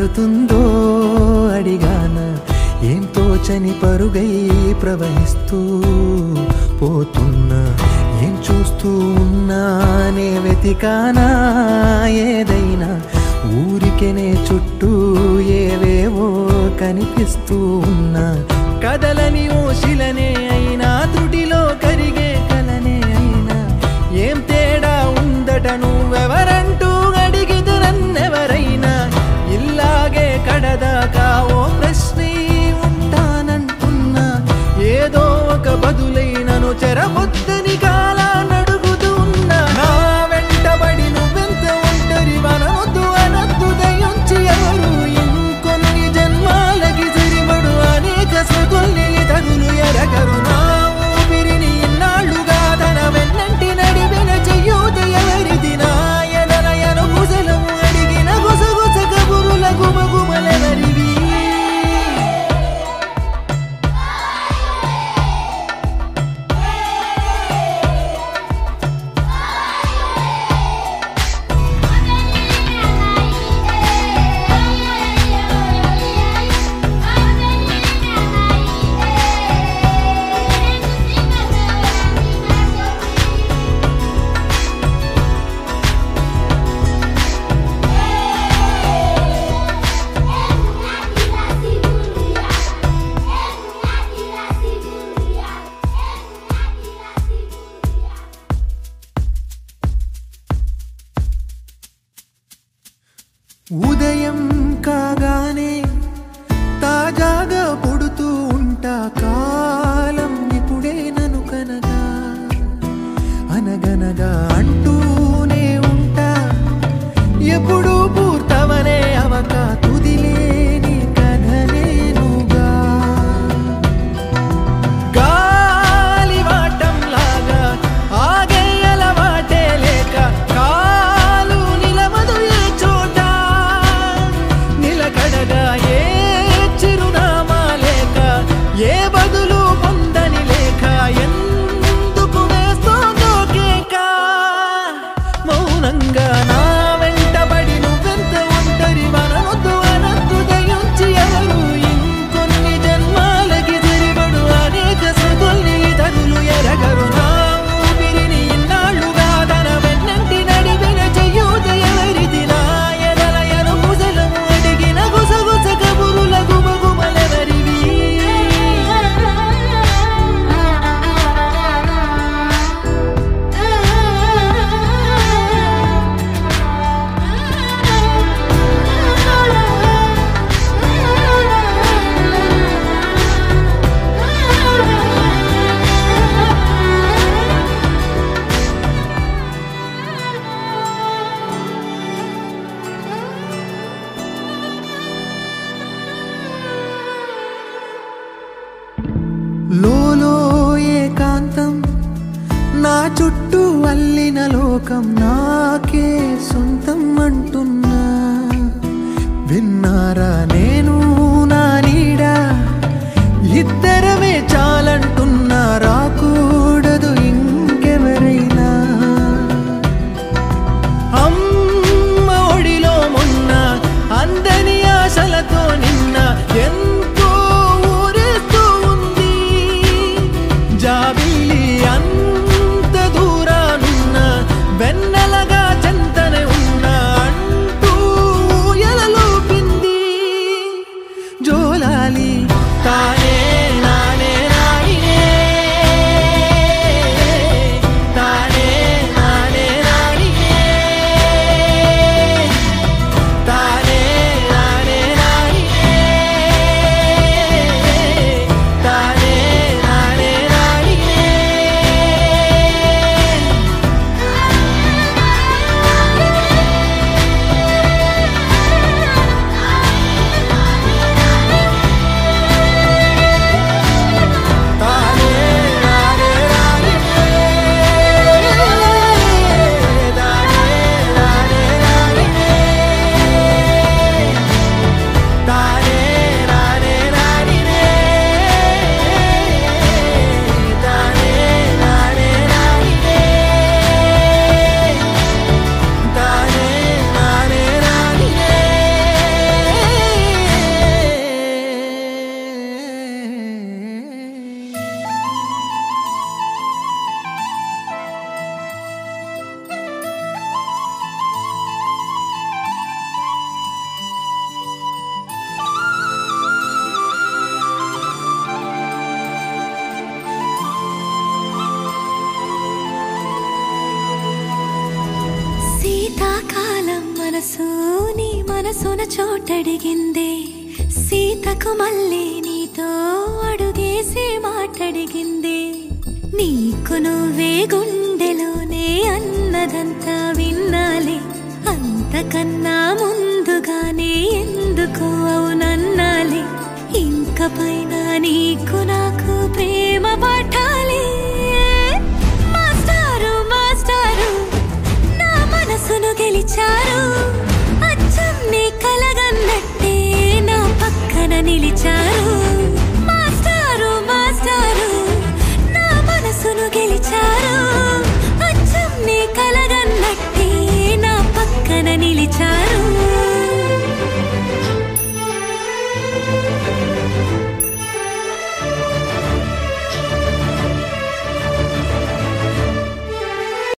వెళుతుందో అడిగానా, ఏం తోచని పరుగై ప్రవహిస్తూ పోతున్నా, ఏం చూస్తూ ఉన్నానే వెతికానా ఏదైనా, ఊరికెనే చుట్టూ ఏవేవో కనిపిస్తూ ఉన్నా, కదలని ఓశిలనే అయినా త్రుటిలో కరిగే కలనే అయినా, ఏం తేడా ఉందట నువ్వెవరంటూ అడిగితే నన్నెవరైనా, ఇల్లాగే కడదాకా ఓ ప్రశ్నే ఉంటానంటున్నా, ఏదో ఒక బదులైనను చెరబొద్దని కాలానడుగుతూ ఉన్నా, నా వెంటబడి నువ్వెంత ఒంటరి వనవద్దు అనద్దు దయించి ఎవరు, ఇంకొన్ని జన్మాలకి సరిపడు అనేక స్మృతుల్ని తగులు ఎరగరు, నా ఊపిరిని ఇన్నాళ్లుగా తన వెన్నంటి నడిపిన చెయ్యూత ఎవరిది, నా ఎదలయను కుశలము అడిగిన గుసగుస కబురుల గుమగుమలెవరివి. ఉదయం కాగానే తాజాగా పుడుతూ ఉంటా, కాలం ఇప్పుడే నన్ను కనగా అనగనగా అంటూనే ఉంటా, ఎప్పుడూ పూర్తవనే అవక తుదిలేని కథనేనుగా, గాలివాటంలాగా ఆగే అలవాటే లేక కాలు నిలవదు ఏ చోట, నిలకడగా ఏ చిరునామా లేక ఏ బదులు పొందని లేక, ఎందుకు వేస్తోందో కేక, మౌనంగా నా వెంటబడి నువ్వెంత ఒంటరి వనవద్దు అనద్దు దయించి ఎవరు, ఇంకొన్ని జన్మాలకి సరిపడు అనేక స్మృతుల్ని తగులు ఎరగరు, నా ఊపిరిని ఇన్నాళ్లుగా తన వెన్నంటి నడిపిన చెయ్యూత ఎవరిది, నా ఎదలయను కుశలము అడిగిన గుసగుస కబురుల గుమగుమలెవరివి. లోలో ఏకాంతం నా చుట్టూ అల్లిన లోకం నాకే సొంతం అంటున్నా, విన్నారా నేను నా నీడ ఇద్దరమే చాలంటున్నా, రాకూడదు ఇంకెవరైనా, అమ్మ ఒడిలో మొన్న అందని ఆశలతో నిన్న ఎంతో ఊరేస్తూ ఉంది, జాబిల్లి అంత దూరానున్న వెన్నెల వయసు నీ మనసున చోటడిగిందే, సీతకు మళ్ళీ నీతో అడుగేసి మాటడిగిందే. నీకు నువ్వే గుండెలోనే అన్నదంతా విన్నాలే, అంతకన్నా ముందుగానే ఎందుకు అవునన్నాలే. ఇంక పైన నీకు నాకు ప్రేమ పాఠాలే. మాస్టారు మాస్టారు నా మనసును గెలిచారు, అచ్చం నీ కలగన్నట్టే నా పక్కన నిలిచారు.